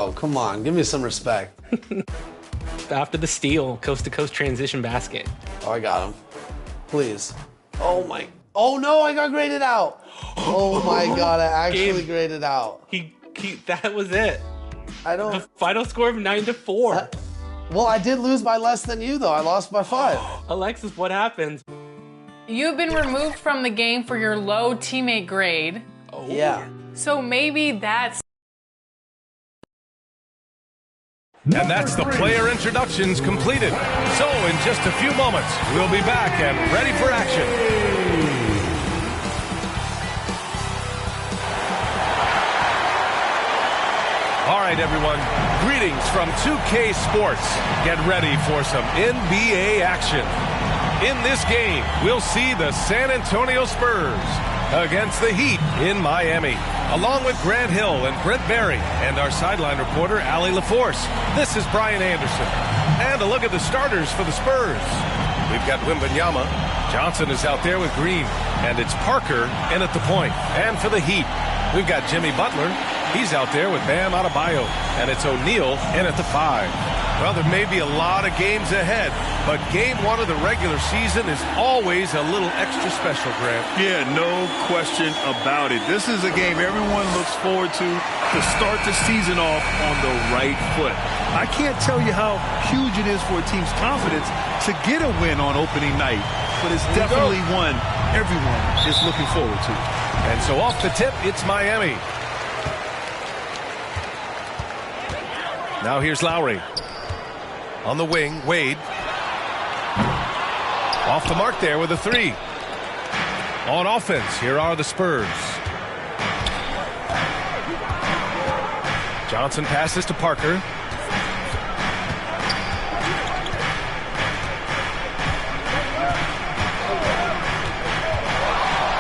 Oh, come on. Give me some respect. After the steal, coast-to-coast transition basket. Oh, I got him. Please. Oh, my. Oh, no, I got graded out. Oh, my God, I actually graded out. That was it. The final score of 9-4. Well, I did lose by less than you, though. I lost by 5. Alexis, what happened? You've been removed from the game for your low teammate grade. Oh. Yeah. So maybe that's... And that's the player introductions completed. So in just a few moments, we'll be back and ready for action. All right, everyone. Greetings from 2K Sports. Get ready for some NBA action. In this game, we'll see the San Antonio Spurs against the Heat in Miami, along with Grant Hill and Brent Berry and our sideline reporter, Allie LaForce. This is Brian Anderson. And a look at the starters for the Spurs. We've got Wembanyama. Johnson is out there with Green. And it's Parker in at the point. And for the Heat, we've got Jimmy Butler. He's out there with Bam Adebayo. And it's O'Neal in at the 5. Well, there may be a lot of games ahead, but game 1 of the regular season is always a little extra special, Grant. Yeah, no question about it. This is a game everyone looks forward to start the season off on the right foot. I can't tell you how huge it is for a team's confidence to get a win on opening night, but it's definitely one everyone is looking forward to. And so off the tip, it's Miami. Now here's Lowry. On the wing, Wade. Off the mark there with a 3. On offense, here are the Spurs. Johnson passes to Parker.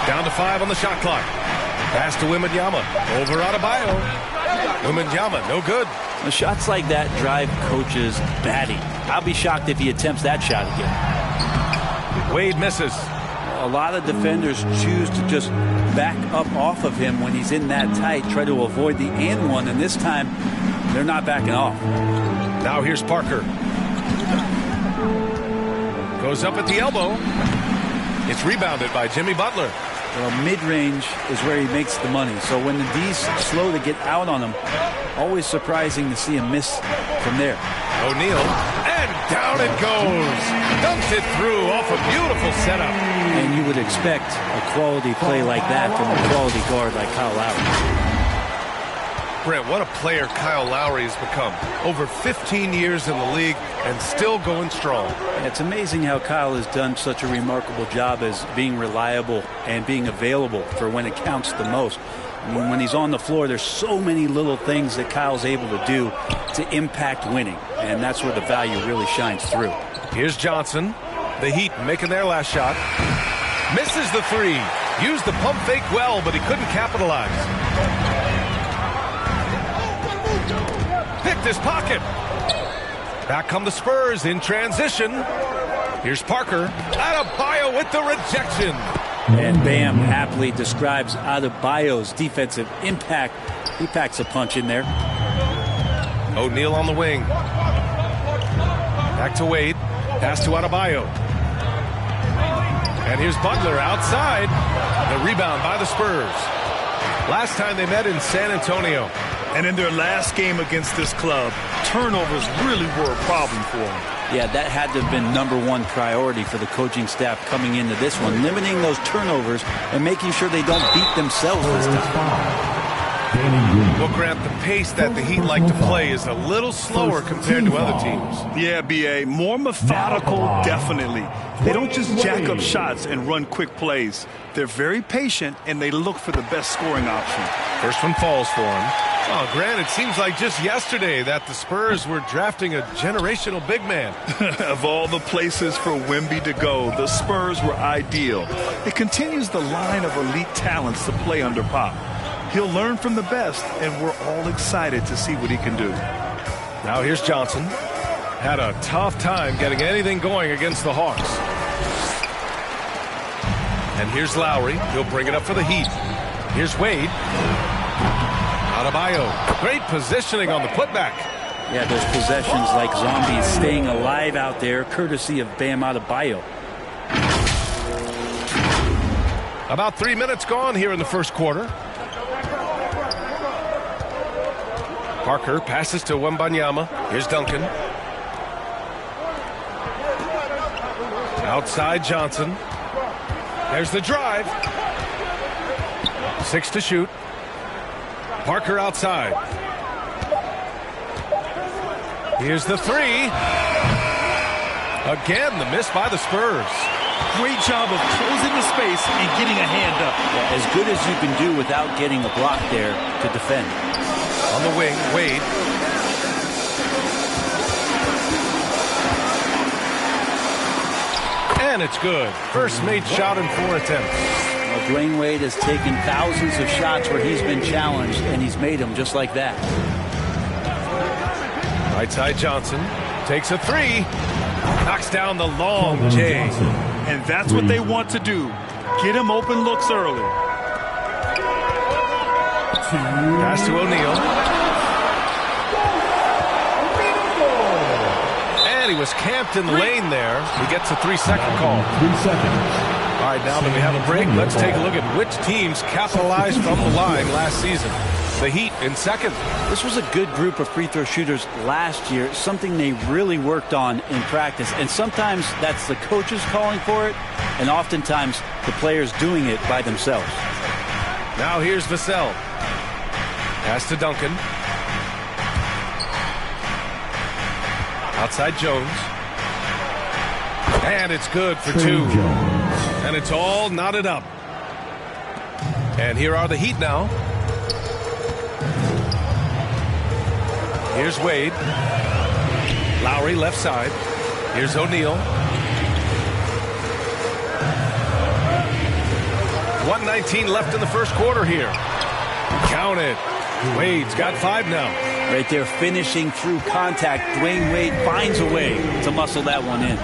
Down to 5 on the shot clock. Pass to Wembanyama. Over Adebayo. Wembanyama, no good. Shots like that drive coaches batty. I'll be shocked if he attempts that shot again. Wade misses. A lot of defenders choose to just back up off of him when he's in that tight, try to avoid the and one, and this time they're not backing off. Now here's Parker. Goes up at the elbow. It's rebounded by Jimmy Butler. Well, mid-range is where he makes the money. So when the D's slow to get out on him, always surprising to see him miss from there. O'Neal, and down it goes. Dunks it through off a beautiful setup. And you would expect a quality play like that from a quality guard like Kyle Lowry. Brent, what a player Kyle Lowry has become. Over 15 years in the league and still going strong. It's amazing how Kyle has done such a remarkable job as being reliable and being available for when it counts the most. I mean, when he's on the floor, there's so many little things that Kyle's able to do to impact winning, and that's where the value really shines through. Here's Johnson. The Heat making their last shot. Misses the 3. Used the pump fake well, but he couldn't capitalize. Picked his pocket. Back come the Spurs in transition. Here's Parker. Adebayo with the rejection. And Bam aptly describes Adebayo's defensive impact. He packs a punch in there. O'Neal on the wing. Back to Wade. Pass to Adebayo. And here's Butler outside. The rebound by the Spurs. Last time they met in San Antonio. And in their last game against this club, turnovers really were a problem for them. Yeah, that had to have been #1 priority for the coaching staff coming into this one, limiting those turnovers and making sure they don't beat themselves this time. Well, Grant, the pace that the Heat like to play is a little slower compared to other teams. Yeah, B.A., more methodical, definitely. They don't just jack up shots and run quick plays. They're very patient, and they look for the best scoring option. First one falls for him. Oh, Grant, it seems like just yesterday that the Spurs were drafting a generational big man. Of all the places for Wemby to go, the Spurs were ideal. It continues the line of elite talents to play under Pop. He'll learn from the best, and we're all excited to see what he can do. Now here's Johnson. Had a tough time getting anything going against the Hawks. And here's Lowry. He'll bring it up for the Heat. Here's Wade. Adebayo, great positioning on the putback. Yeah, those possessions like zombies staying alive out there, courtesy of Bam Adebayo. About 3 minutes gone here in the first quarter. Parker passes to Wembanyama. Here's Duncan. Outside Johnson. There's the drive. 6 to shoot. Parker outside. Here's the three. Again, the miss by the Spurs. Great job of closing the space and getting a hand up. Yeah, as good as you can do without getting a block there to defend. On the wing, Wade. And it's good. First made shot in 4 attempts. Well, Dwayne Wade has taken thousands of shots where he's been challenged, and he's made them just like that. Right side Johnson takes a three. Knocks down the long J. And that's what they want to do. Get him open looks early. Pass to O'Neal. And he was camped in the lane there. He gets a 3-second call. 3 seconds. All right, now that we have a break, let's take a look at which teams capitalized from the line last season. The Heat in second. This was a good group of free throw shooters last year, something they really worked on in practice. And sometimes that's the coaches calling for it, and oftentimes the players doing it by themselves. Now here's Vassell. Pass to Duncan. Outside Jones. And it's good for two. And it's all knotted up. And here are the Heat now. Here's Wade. Lowry left side. Here's O'Neal. 1:19 left in the first quarter here. Count it. Wade's got 5 now. Right there, finishing through contact. Dwayne Wade finds a way to muscle that one in.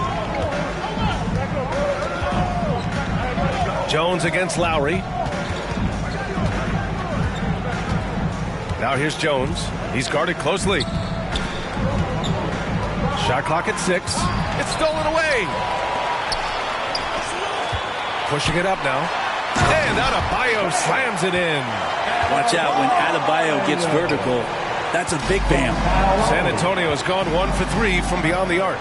Jones against Lowry. Now here's Jones. He's guarded closely. Shot clock at 6. It's stolen away. Pushing it up now. And Adebayo slams it in. Watch out when Adebayo gets vertical. That's a big bam. San Antonio has gone 1 for 3 from beyond the arc.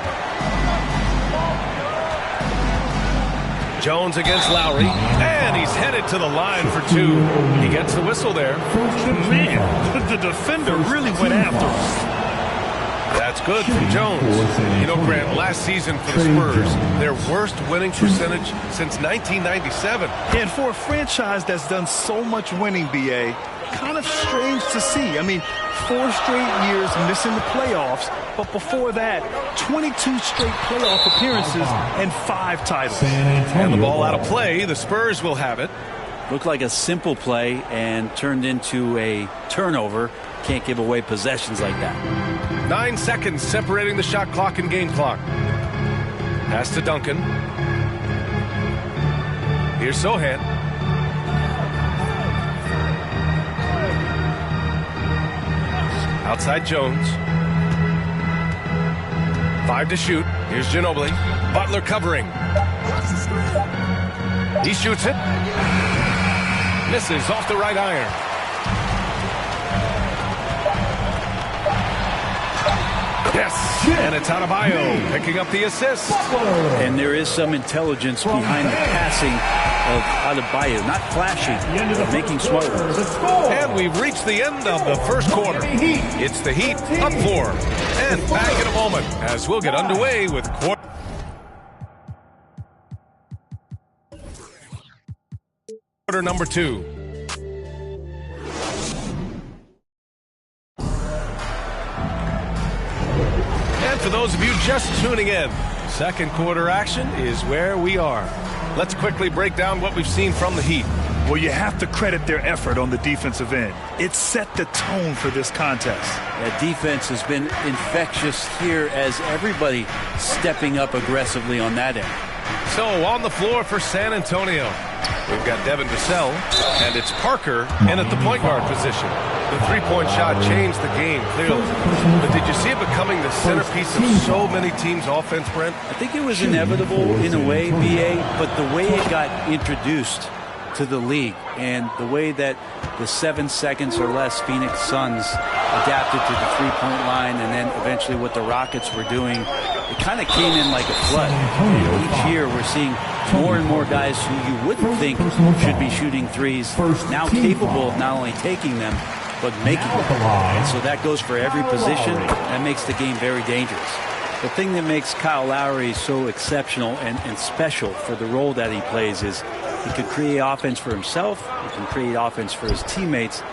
Jones against Lowry. And he's headed to the line for 2. He gets the whistle there. Man, the defender really went after him. That's good from Jones. You know, Grant, last season for the Spurs, their worst winning percentage since 1997. And for a franchise that's done so much winning, BA, kind of strange to see. I mean, 4 straight years missing the playoffs, but before that, 22 straight playoff appearances and 5 titles. And the ball out of play, the Spurs will have it. Looked like a simple play and turned into a turnover. Can't give away possessions like that. 9 seconds separating the shot clock and game clock. Pass to Duncan. Here's Sohan. Outside Jones. 5 to shoot. Here's Ginobili. Butler covering. He shoots it. Misses off the right iron. Yes, and it's Adebayo picking up the assist. And there is some intelligence behind the passing of Adebayo. Not flashy, but making smart ones. And we've reached the end of the first quarter. It's the Heat up 4. And back in a moment as we'll get underway with quarter number 2. For those of you just tuning in, second quarter action is where we are. Let's quickly break down what we've seen from the Heat. Well, you have to credit their effort on the defensive end. It set the tone for this contest. That defense has been infectious here as everybody stepping up aggressively on that end. So on the floor for San Antonio, we've got Devin Vassell, and it's Parker in at the point guard position. The three-point shot changed the game, clearly. But did you see it becoming the centerpiece of so many teams' offense, Brent? I think it was inevitable in a way, B.A., but the way it got introduced to the league and the way that the 7 seconds or less Phoenix Suns adapted to the three-point line and then eventually what the Rockets were doing, it kind of came in like a flood. And each year we're seeing more and more guys who you wouldn't think should be shooting threes now capable of not only taking them but making them. And so that goes for every position. That makes the game very dangerous. The thing that makes Kyle Lowry so exceptional and special for the role that he plays is he can create offense for himself, he can create offense for his teammates,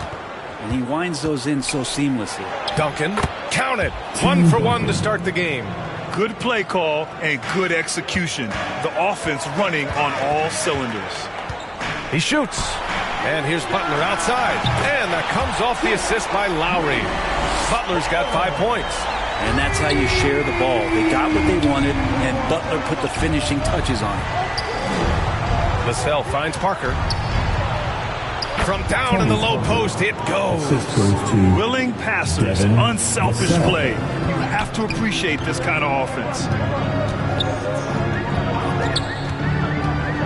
and he winds those in so seamlessly. Duncan, count it. 1 for 1 to start the game. Good play call and good execution. The offense running on all cylinders. He shoots. And here's Butler outside. And that comes off the assist by Lowry. Butler's got 5 points. And that's how you share the ball. They got what they wanted, and Butler put the finishing touches on it. Vassell finds Parker. From down in the low post, it goes. Willing passers, unselfish play. You have to appreciate this kind of offense.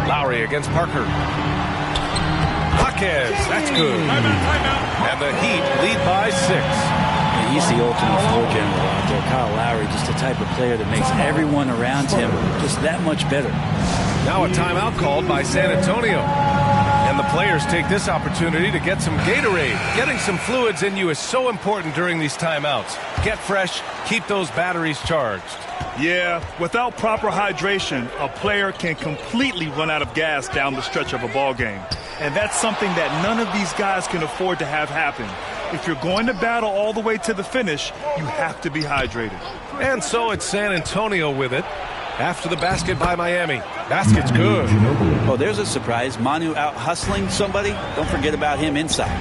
Lowry against Parker. Jaquez, that's good. And the Heat lead by 6. And he's the ultimate floor general out there. Kyle Lowry, just the type of player that makes everyone around him just that much better. Now a timeout called by San Antonio. And the players take this opportunity to get some Gatorade. Getting some fluids in you is so important during these timeouts. Get fresh, keep those batteries charged. Yeah, without proper hydration, a player can completely run out of gas down the stretch of a ball game. And that's something that none of these guys can afford to have happen. If you're going to battle all the way to the finish, you have to be hydrated. And so it's San Antonio with it. After the basket by Miami. Basket's good. Oh, there's a surprise. Manu out hustling somebody. Don't forget about him inside.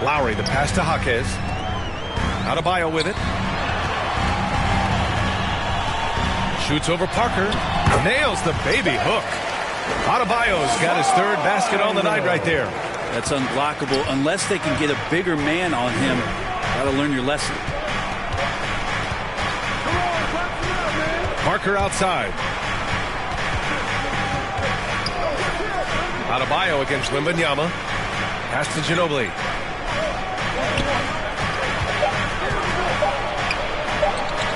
Lowry, the pass to Jaquez. Adebayo with it. Shoots over Parker. Nails the baby hook. Adebayo's got his 3rd basket on the night right there. That's unblockable unless they can get a bigger man on him. Got to learn your lesson. Parker outside. Adebayo against Wembanyama. Pass to Ginobili.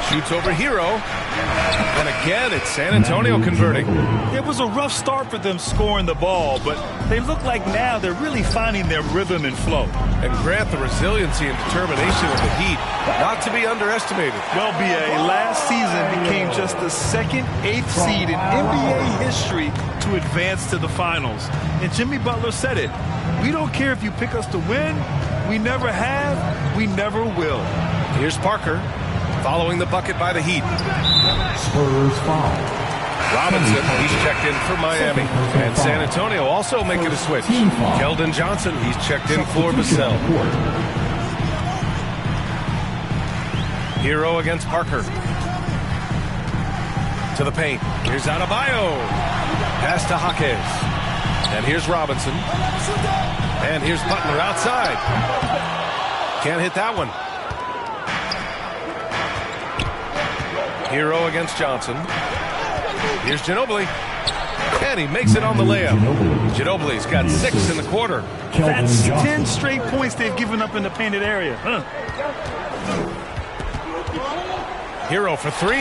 Shoots over Hero. And again, it's San Antonio converting. It was a rough start for them scoring the ball, but they look like now they're really finding their rhythm and flow. And Grant, the resiliency and determination of the Heat, not to be underestimated. Well, B.A., last season became just the 2nd, 8th seed in NBA history to advance to the finals. And Jimmy Butler said it. We don't care if you pick us to win. We never have. We never will. Here's Parker. Following the bucket by the Heat. Spurs foul. Robinson, he's checked in for Miami. And San Antonio also making a switch. Keldon Johnson, he's checked in for Vassell. Hero against Parker. To the paint. Here's Adebayo. Pass to Jaquez. And here's Robinson. And here's Butler outside. Can't hit that one. Hero against Johnson. Here's Ginobili. And he makes it on the layup. Ginobili's got 6 in the quarter. That's 10 straight points they've given up in the painted area. Hero for 3.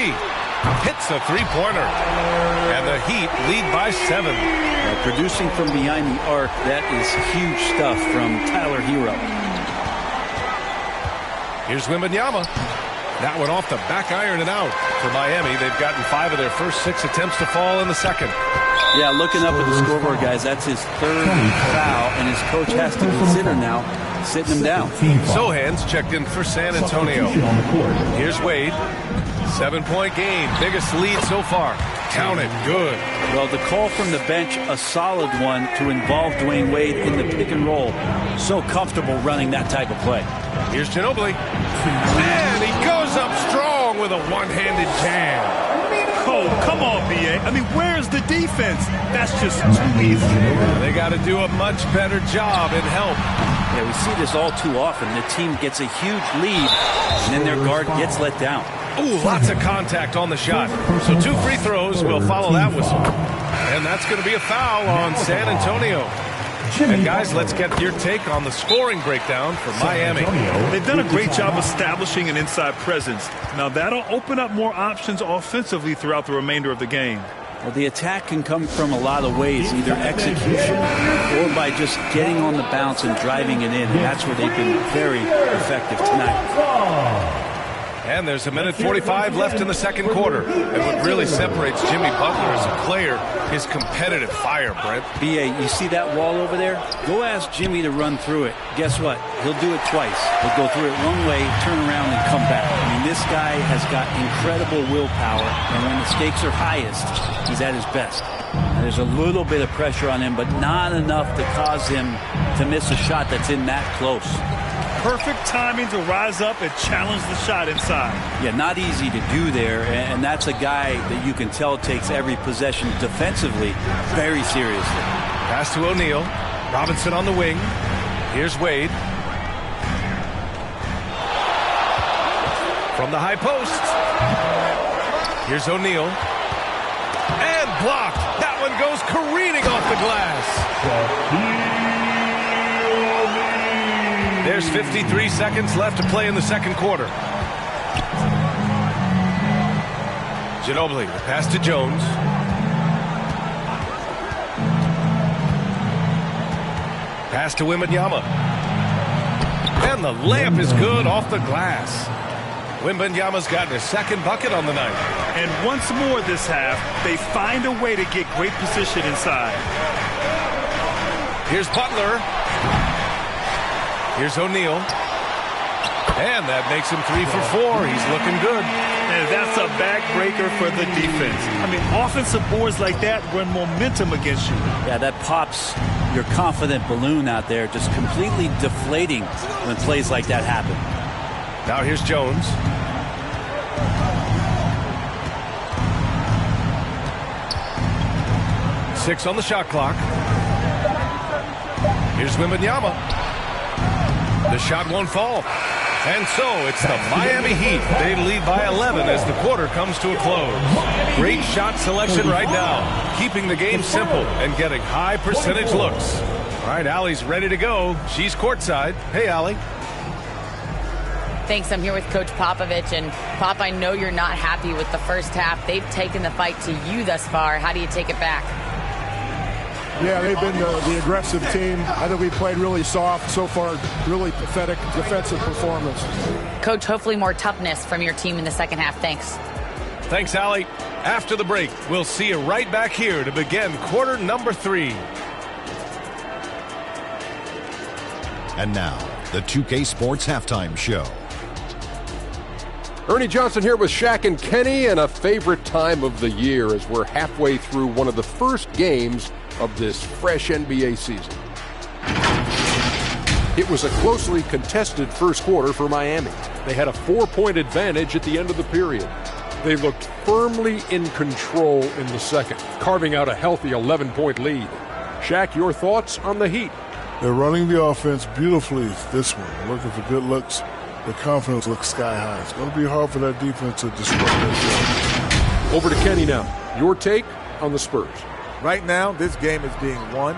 Hits a 3-pointer. And the Heat lead by 7. Producing from behind the arc, that is huge stuff from Tyler Hero. Here's Wembanyama. That one off the back iron and out for Miami. They've gotten 5 of their first 6 attempts to fall in the second. Yeah, looking up at the scoreboard, guys, that's his 3rd foul, and his coach has to consider now sitting him down. Sohan's checked in for San Antonio. Here's Wade. 7-point game. Biggest lead so far. Count it. Good. Well, the call from the bench, a solid one to involve Dwayne Wade in the pick and roll. So comfortable running that type of play. Here's Ginobili. And he goes up strong with a one-handed jam. Oh, come on, B.A. I mean, where's the defense? That's just too easy. They got to do a much better job in help. Yeah, we see this all too often. The team gets a huge lead, and then their guard gets let down. Ooh, lots of contact on the shot. So 2 free throws will follow that whistle. And that's going to be a foul on San Antonio. And guys, let's get your take on the scoring breakdown for Miami. They've done a great job establishing an inside presence. Now that'll open up more options offensively throughout the remainder of the game. Well, the attack can come from a lot of ways, either execution or by just getting on the bounce and driving it in. And that's where they've been very effective tonight. And there's 1:45 left in the second quarter. And what really separates Jimmy Butler as a player is competitive fire, Brent. B.A., you see that wall over there? Go ask Jimmy to run through it. Guess what? He'll do it twice. He'll go through it one way, turn around, and come back. I mean, this guy has got incredible willpower, and when the stakes are highest, he's at his best. Now, there's a little bit of pressure on him, but not enough to cause him to miss a shot that's in that close. Perfect timing to rise up and challenge the shot inside. Yeah, not easy to do there, and that's a guy that you can tell takes every possession defensively very seriously. Pass to O'Neal. Robinson on the wing. Here's Wade. From the high post. Here's O'Neal. And blocked. That one goes careening off the glass. There's 53 seconds left to play in the second quarter. Ginobili, the pass to Jones. Pass to Wembanyama. And the layup is good off the glass. Wembanyama's gotten his second bucket on the night. And once more this half, they find a way to get great position inside. Here's Butler. Here's O'Neal. And that makes him 3 for 4. He's looking good. And that's a backbreaker for the defense. I mean, offensive boards like that run momentum against you. Yeah, that pops your confident balloon out there, just completely deflating when plays like that happen. Now here's Jones. Six on the shot clock. Here's Wembanyama. The shot won't fall. And so it's the Miami Heat. They lead by 11 as the quarter comes to a close. Great shot selection right now. Keeping the game simple and getting high percentage looks. All right, Allie's ready to go. She's courtside. Hey, Allie. Thanks. I'm here with Coach Popovich. And, Pop, I know you're not happy with the first half. They've taken the fight to you thus far. How do you take it back? Yeah, they've been the aggressive team. I think we played really soft so far. Really pathetic defensive performance. Coach, hopefully more toughness from your team in the second half. Thanks. Thanks, Allie. After the break, we'll see you right back here to begin quarter number 3. And now, the 2K Sports Halftime Show. Ernie Johnson here with Shaq and Kenny, and a favorite time of the year as we're halfway through one of the first games of this fresh NBA season. It was a closely contested first quarter for Miami. They had a 4-point advantage at the end of the period. They looked firmly in control in the second, carving out a healthy 11-point lead. Shaq, your thoughts on the Heat? They're running the offense beautifully this one. Looking for good looks. The confidence looks sky high. It's going to be hard for that defense to disrupt that game. Over to Kenny now. Your take on the Spurs. Right now, this game is being won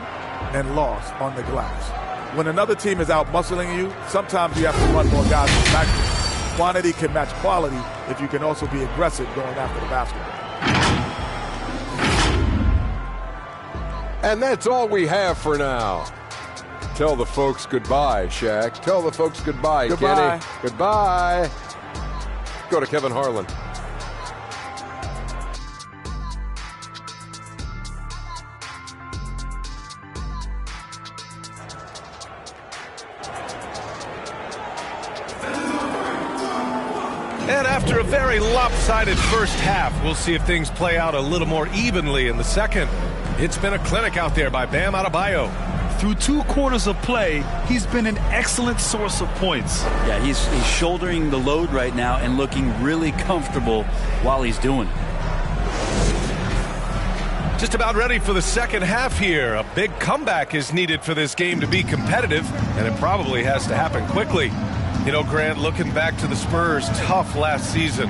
and lost on the glass. When another team is out muscling you, sometimes you have to run more guys in the backcourt. Quantity can match quality if you can also be aggressive going after the basketball. And that's all we have for now. Tell the folks goodbye, Shaq. Tell the folks goodbye, Goodbye. Kenny. Goodbye. Go to Kevin Harlan. And after a very lopsided first half, we'll see if things play out a little more evenly in the second. It's been a clinic out there by Bam Adebayo. Through 2 quarters of play, he's been an excellent source of points. Yeah, he's shouldering the load right now and looking really comfortable while he's doing it. Just about ready for the second half here. A big comeback is needed for this game to be competitive, and it probably has to happen quickly. You know, Grant, looking back to the Spurs' tough last season,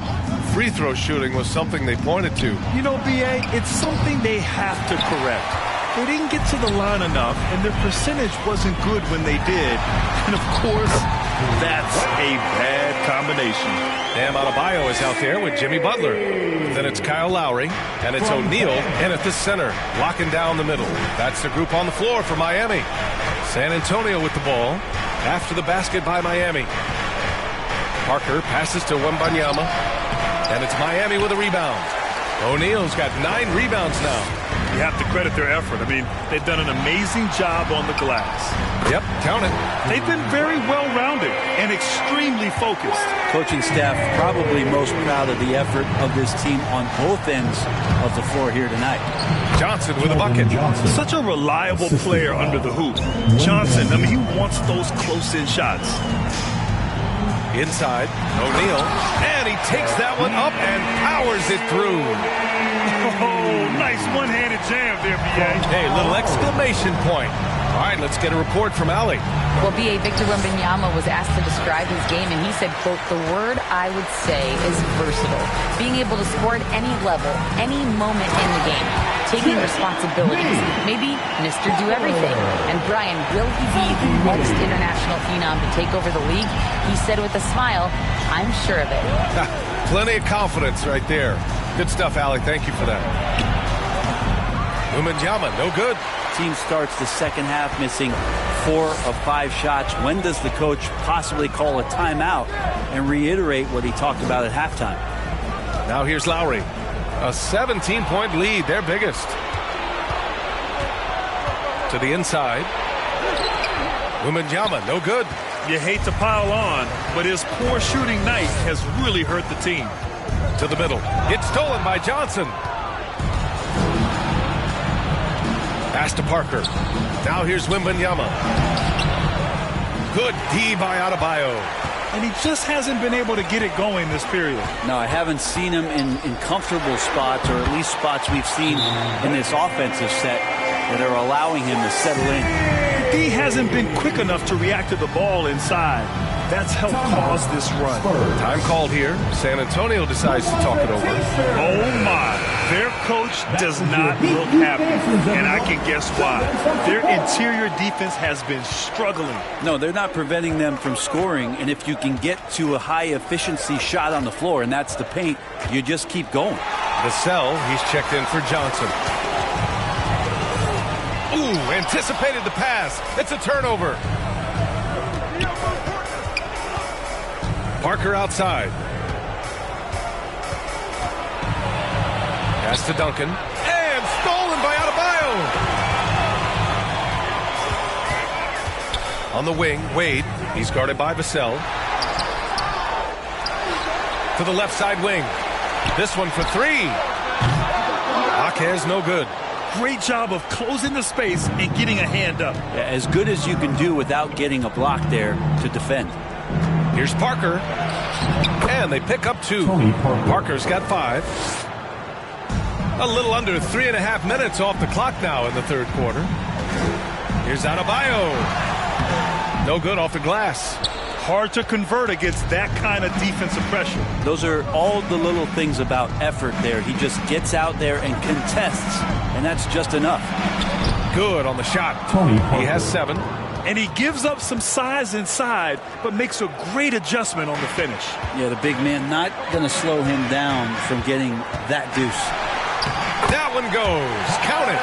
free throw shooting was something they pointed to. You know, B.A., it's something they have to correct. They didn't get to the line enough, and their percentage wasn't good when they did. And, of course, that's a bad combination. Bam Adebayo is out there with Jimmy Butler. Then it's Kyle Lowry, and it's O'Neal in at the center, locking down the middle. That's the group on the floor for Miami. San Antonio with the ball. After the basket by Miami. Parker passes to Wembanyama, and it's Miami with a rebound. O'Neal's got 9 rebounds now. You have to credit their effort. I mean, they've done an amazing job on the glass. Yep, count it. They've been very well-rounded and extremely focused. Coaching staff probably most proud of the effort of this team on both ends of the floor here tonight. Johnson with a bucket. Such a reliable player under the hoop. Johnson, I mean, he wants those close-in shots. Inside, O'Neal, and he takes that one up and powers it through. Oh, nice one-handed jam there, B.A. Hey, little exclamation point. All right, let's get a report from Allie. Well, B.A. Victor Wembanyama was asked to describe his game, and he said, quote, "The word I would say is versatile. Being able to score at any level, any moment in the game. Taking responsibilities. Maybe Mr. Do Everything." And Brian, will he be the next international phenom to take over the league? He said with a smile, "I'm sure of it." Plenty of confidence right there. Good stuff, Allie. Thank you for that. Wembanyama, no good. Team starts the second half missing 4 of 5 shots. When does the coach possibly call a timeout and reiterate what he talked about at halftime? Now here's Lowry. A 17-point lead, their biggest. To the inside. Wembanyama, no good. You hate to pile on, but his poor shooting night has really hurt the team. To the middle. It's stolen by Johnson. Pass to Parker. Now here's Wembanyama. Good D by Adebayo. And he just hasn't been able to get it going this period. No, I haven't seen him in comfortable spots, or at least spots we've seen in this offensive set that are allowing him to settle in. D hasn't been quick enough to react to the ball inside. That's helped cause this run. Time called here. San Antonio decides to talk it over. Oh, my. Their coach does not look happy, and I can guess why. Their interior defense has been struggling. No, they're not preventing them from scoring, and if you can get to a high-efficiency shot on the floor, and that's the paint, you just keep going. Vassell, he's checked in for Johnson. Ooh, anticipated the pass. It's a turnover. Parker outside. Pass to Duncan. And stolen by Adebayo. On the wing, Wade. He's guarded by Vassell. To the left side wing. This one for 3. Jaquez, no good. Great job of closing the space and getting a hand up. Yeah, as good as you can do without getting a block there to defend. Here's Parker. And they pick up 2. Parker's got 5. A little under 3.5 minutes off the clock now in the third quarter. Here's Adebayo. No good off the glass. Hard to convert against that kind of defensive pressure. Those are all the little things about effort there. He just gets out there and contests, and that's just enough. Good on the shot. He has 7. And he gives up some size inside, but makes a great adjustment on the finish. Yeah, the big man not going to slow him down from getting that deuce. That one goes. Count it.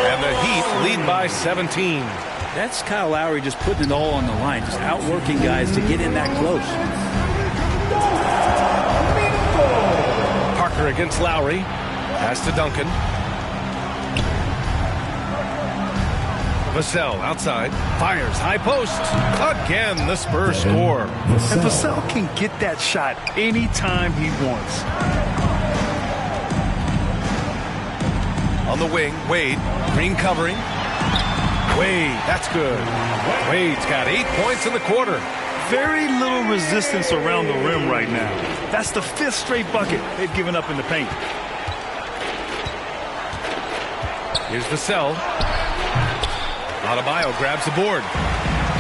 And the Heat lead by 17. That's Kyle Lowry just putting it all on the line, just outworking guys to get in that close. Parker against Lowry. Pass to Duncan. Vassell outside. Fires high post. Again, the Spurs score. And Vassell can get that shot anytime he wants. On the wing, Wade. Green covering. Wade, that's good. Wade's got 8 points in the quarter. Very little resistance around the rim right now. That's the 5th straight bucket they've given up in the paint. Here's Vassell. Adebayo grabs the board.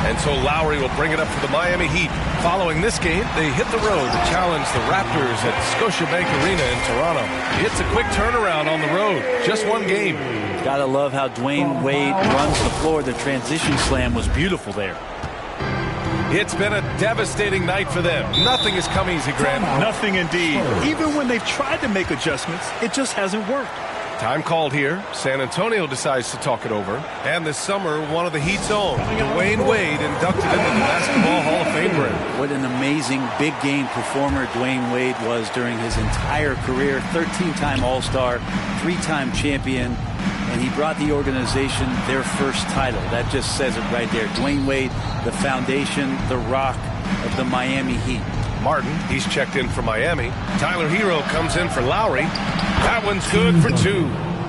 And so Lowry will bring it up for the Miami Heat. Following this game, they hit the road to challenge the Raptors at Scotiabank Arena in Toronto. It's a quick turnaround on the road. Just one game. Gotta love how Dwayne Wade runs the floor. The transition slam was beautiful there. It's been a devastating night for them. Nothing has come easy, Grant. Nothing indeed. Even when they've tried to make adjustments, it just hasn't worked. Time called here. San Antonio decides to talk it over. And this summer, one of the Heat's own, Dwayne Wade, inducted into the Basketball Hall of Fame. Brand. What an amazing big game performer Dwayne Wade was during his entire career. 13-time All-Star, 3-time champion, and he brought the organization their first title. That just says it right there. Dwayne Wade, the foundation, the rock of the Miami Heat. Martin, he's checked in for Miami. Tyler Hero comes in for Lowry. That one's good for 2.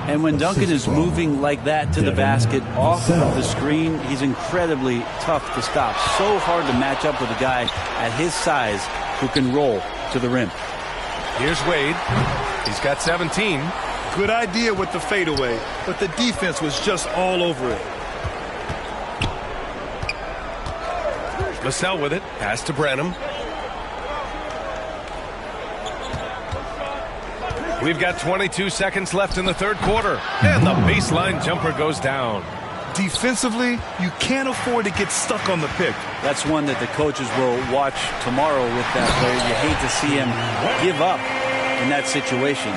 And when Duncan is moving like that to the basket, off of the screen, he's incredibly tough to stop. So hard to match up with a guy at his size who can roll to the rim. Here's Wade. He's got 17. Good idea with the fadeaway, but the defense was just all over it. Vassell with it. Pass to Branham. We've got 22 seconds left in the third quarter. And the baseline jumper goes down. Defensively, you can't afford to get stuck on the pick. That's one that the coaches will watch tomorrow with that player. You hate to see him give up in that situation.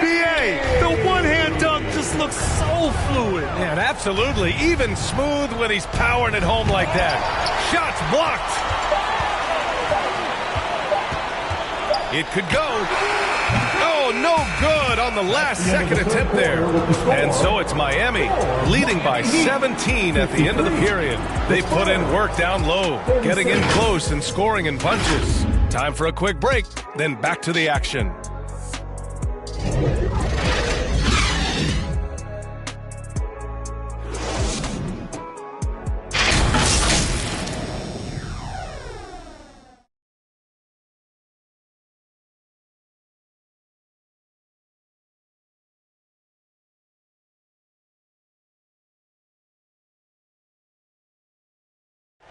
B.A., the one-hand dunk just looks so fluid. And absolutely, even smooth when he's powering it home like that. Shots blocked. It could go. Oh, no good on the last second attempt there. And so it's Miami leading by 17 at the end of the period. They put in work down low, getting in close and scoring in bunches. Time for a quick break, then back to the action.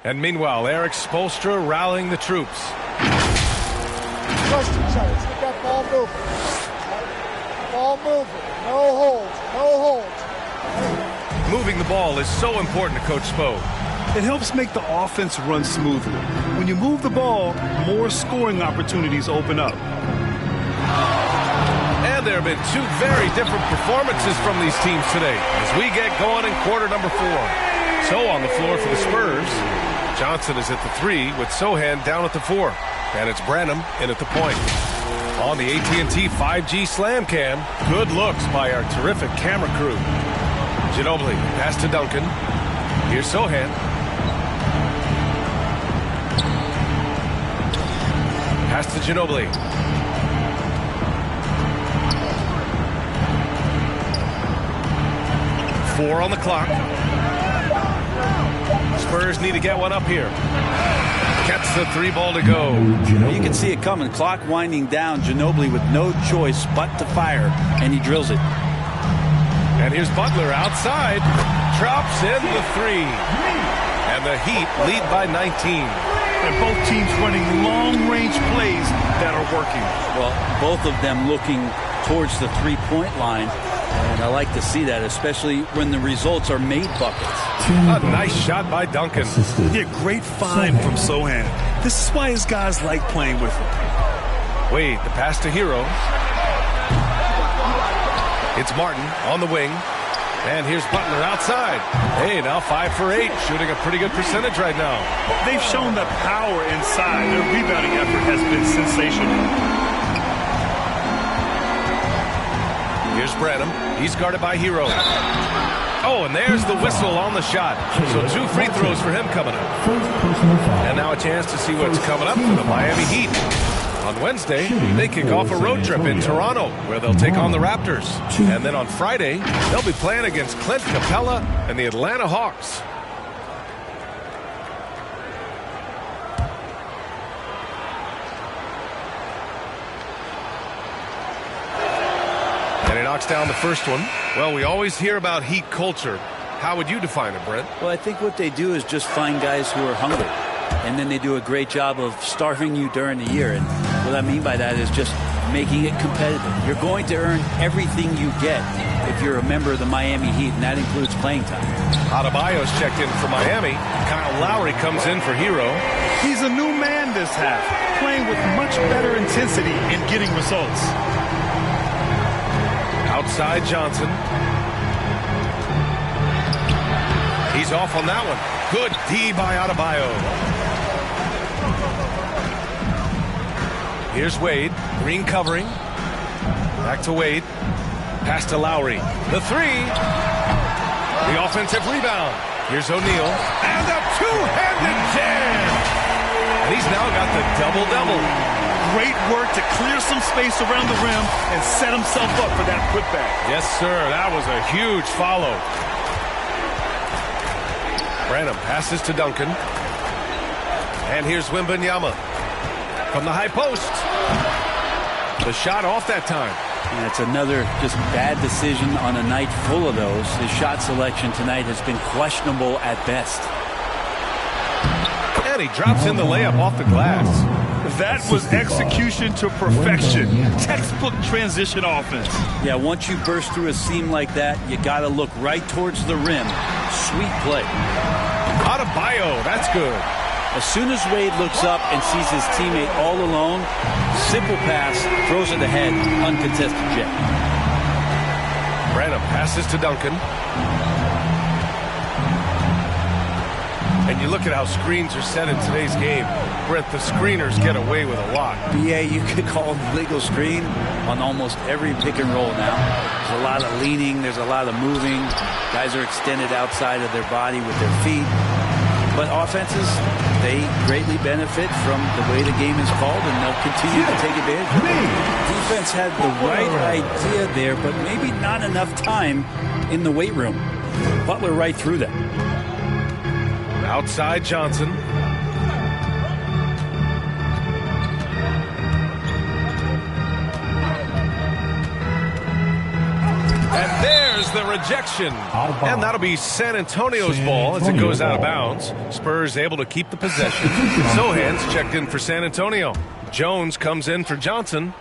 And meanwhile, Eric Spoelstra rallying the troops. Trust each other. Let's get that ball moving. Ball moving. No holds. No holds. Moving the ball is so important to Coach Spo. It helps make the offense run smoothly. When you move the ball, more scoring opportunities open up. And there have been 2 very different performances from these teams today as we get going in quarter number 4. So on the floor for the Spurs, Johnson is at the 3 with Sohan down at the 4. And it's Branham in at the point. On the AT&T 5G Slam Cam, good looks by our terrific camera crew. Ginobili, pass to Duncan. Here's Sohan. Pass to Ginobili. Four on the clock. Spurs need to get one up here. Gets the 3 ball to go. You can see it coming. Clock winding down. Ginobili with no choice but to fire, and he drills it. And here's Butler outside. Drops in the 3. And the Heat lead by 19. And both teams running long-range plays that are working. Well, both of them looking towards the three-point line. And I like to see that, especially when the results are made buckets. A nice shot by Duncan. Yeah, great find from Sohan. This is why his guys like playing with him. Wade, the pass to Hero. It's Martin on the wing. And here's Butler outside. Hey, now 5 for 8, shooting a pretty good percentage right now. They've shown the power inside. Their rebounding effort has been sensational. Here's Branham. He's guarded by Hero. Oh, and there's the whistle on the shot. So 2 free throws for him coming up. And now a chance to see what's coming up for the Miami Heat. On Wednesday, they kick off a road trip in Toronto, where they'll take on the Raptors. And then on Friday, they'll be playing against Clint Capella and the Atlanta Hawks. And it knocks down the first one. Well, we always hear about Heat culture. How would you define it, Brent? Well, I think what they do is just find guys who are hungry. And then they do a great job of starving you during the year. And what I mean by that is just making it competitive. You're going to earn everything you get if you're a member of the Miami Heat, and that includes playing time. Adebayo's checked in for Miami. Kyle Lowry comes in for Hero. He's a new man this half, playing with much better intensity and getting results. Outside Johnson. He's off on that one. Good D by Adebayo. Here's Wade. Green covering. Back to Wade. Pass to Lowry. The three. The offensive rebound. Here's O'Neal. And a two-handed jam. And he's now got the double-double. Great work to clear some space around the rim and set himself up for that putback. Yes, sir. That was a huge follow. Branham passes to Duncan. And here's Wembanyama from the high post. The shot off that time. And it's another just bad decision on a night full of those. His shot selection tonight has been questionable at best. And he drops in the layup off the glass. That was execution to perfection. Textbook transition offense. Yeah, once you burst through a seam like that, you got to look right towards the rim. Sweet play. Adebayo, that's good. As soon as Wade looks up and sees his teammate all alone, simple pass, throws it ahead, uncontested jet. Branham passes to Duncan. And you look at how screens are set in today's game. Brent, the screeners get away with a lot. BA, you could call them legal screen on almost every pick and roll now. There's a lot of leaning. There's a lot of moving. Guys are extended outside of their body with their feet. But offenses, they greatly benefit from the way the game is called, and they'll continue to take advantage of it. Defense had the right idea there, but maybe not enough time in the weight room. Butler right through that. Outside Johnson. And there's the rejection. And that'll be San Antonio's ball as it goes out of bounds. Spurs able to keep the possession. Sohan's checked in for San Antonio. Jones comes in for Johnson.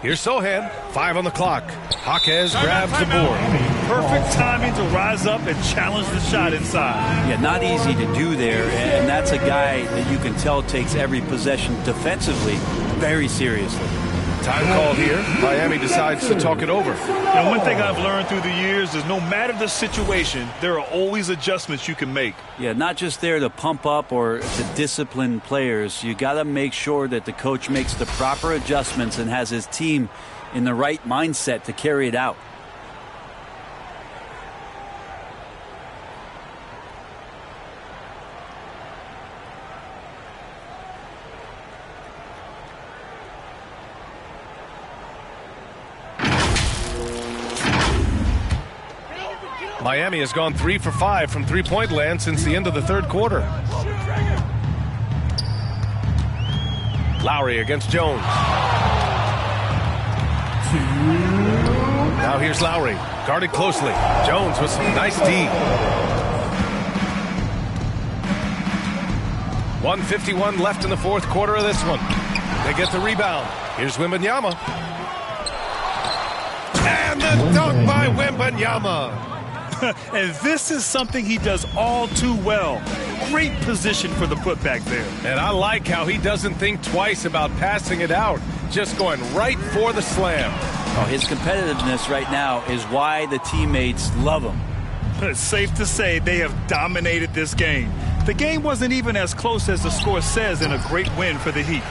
Here's Sohan. 5 on the clock. Jaquez grabs the board. Perfect timing to rise up and challenge the shot inside. Yeah, not easy to do there, and that's a guy that you can tell takes every possession defensively very seriously. Time called here. Miami decides to talk it over. Now, one thing I've learned through the years is no matter the situation, there are always adjustments you can make. Yeah, not just there to pump up or to discipline players. You got to make sure that the coach makes the proper adjustments and has his team in the right mindset to carry it out. Miami has gone 3 for 5 from three-point land since the end of the third quarter. Lowry against Jones. Now here's Lowry, guarded closely. Jones with some nice D. 1:51 left in the fourth quarter of this one. They get the rebound. Here's Wembanyama. And the dunk by Wembanyama. And this is something he does all too well. Great position for the putback there. And I like how he doesn't think twice about passing it out. Just going right for the slam. Oh, his competitiveness right now is why the teammates love him. It's safe to say they have dominated this game. The game wasn't even as close as the score says in a great win for the Heat.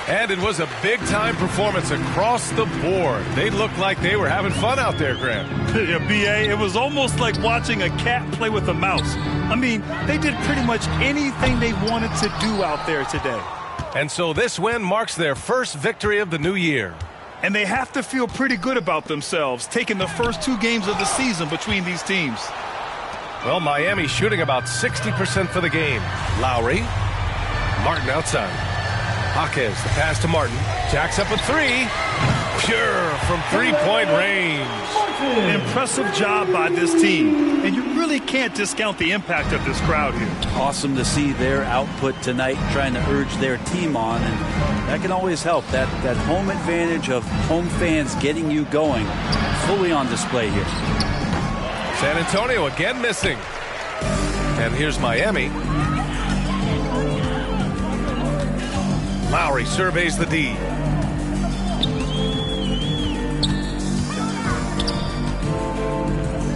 And it was a big-time performance across the board. They looked like they were having fun out there, Graham. Yeah, B.A., it was almost like watching a cat play with a mouse. I mean, they did pretty much anything they wanted to do out there today. And so this win marks their first victory of the new year. And they have to feel pretty good about themselves, taking the first 2 games of the season between these teams. Well, Miami shooting about 60% for the game. Lowry. Martin outside. Jaquez, the pass to Martin. Jacks up a 3. pure from three-point range. Impressive job by this team. And you really can't discount the impact of this crowd here. Awesome to see their output tonight, trying to urge their team on, and that can always help. That home advantage of home fans getting you going, fully on display here. San Antonio again missing. And here's Miami. Lowry surveys the D.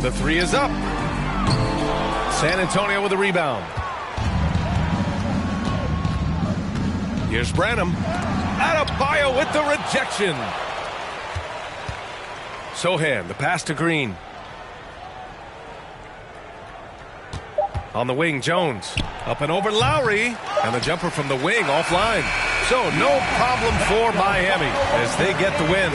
The three is up. San Antonio with a rebound. Here's Branham. Adebayo with the rejection. Sohan, the pass to Green. On the wing, Jones. Up and over Lowry. And the jumper from the wing offline. So no problem for Miami as they get the win.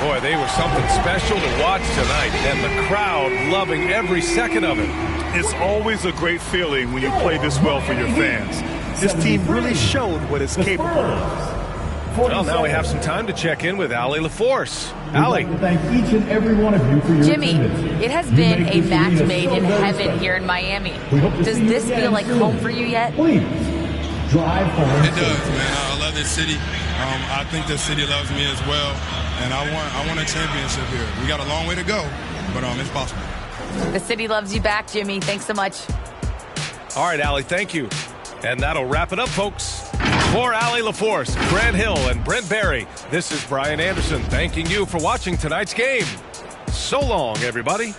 Boy, they were something special to watch tonight, and the crowd loving every second of it. It's always a great feeling when you play this well for your fans. This team really showed what it's capable of. Well, now we have some time to check in with Allie LaForce. Allie. Thank each and every one of you for your Jimmy, attendance. it has been a match made in heaven here in Miami. Does this feel like home for you yet? Please, drive home. It does, man. I love this city. I think the city loves me as well. And I want a championship here. We got a long way to go, but it's possible. The city loves you back, Jimmy. Thanks so much. All right, Allie, thank you. And that'll wrap it up, folks. For Allie LaForce, Grant Hill, and Brent Barry, this is Brian Anderson thanking you for watching tonight's game. So long, everybody.